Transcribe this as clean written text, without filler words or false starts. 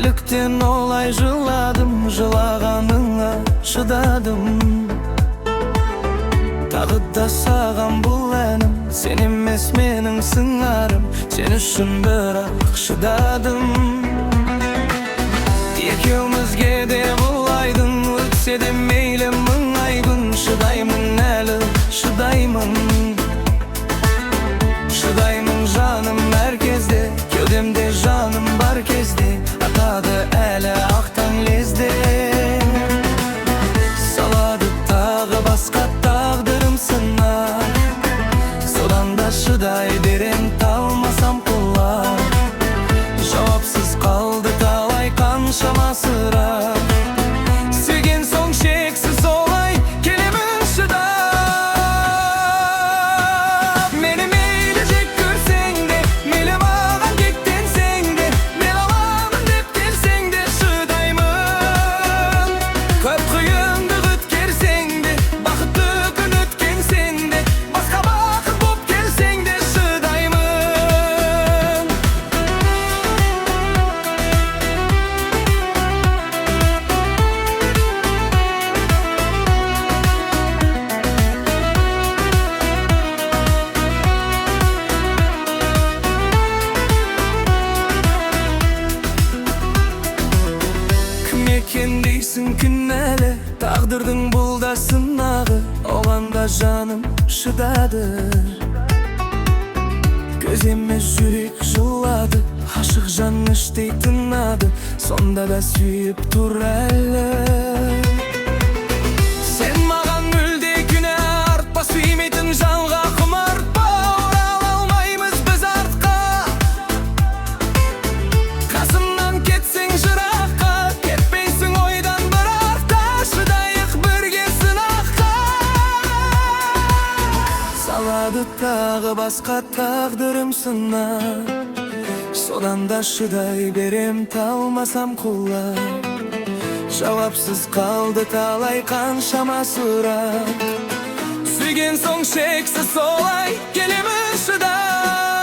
Nelükten olay жыладым, жылағаныңа шыдадым. Тағы да саған бұл әнім, сен емес менің сыңарым, сен үшін бірақ шыдадым. Екеумізге де бұлайдың, өтсе де мейлі мың айбын, шыдаймын әлі, шыдаймын. Шыдаймын жаным әр кезде, кеудемде жаным бар кезде, атады әлі ақтан лезде. Салады тағы басқа тағдырым сынақ, содан да шыдай берем талмасам құлақ. Жауапсыз қалды талай қаншама сұрақ, сүйген соң шексіз олай келемін шыдап. Мені мейлі жек көрсең де, мейлі маған кектенсең де, мен аламын деп келсең де шыдаймын. Көп қиындық өткерсең де, бақытты күн өткен сен де, басқа бақыт боп келсең де шыдаймын. Кім екен дейсің күнәлі, тағдырдың бұл да сынағы, оған да жаным шыдады. Көз емес жүрек жылады, ғашық жан іштей тынады, сонда да сүйіп тұр әлі. Сен маған мүлде күнә артпа, сүймейтін жанға құмартпа, орала алмаймыз біз артқа. Қасымнан кетсең жыраққа, кетпейсің ойдан бірақ та, шыдайық бірге сынаққа. Салады тағы басқа тағдырым сынақ, содан да шыдай берем талмасам құлақ. Жауапсыз қалды талай қаншама сұрақ, сүйген соң шексіз солай келемін шыдап.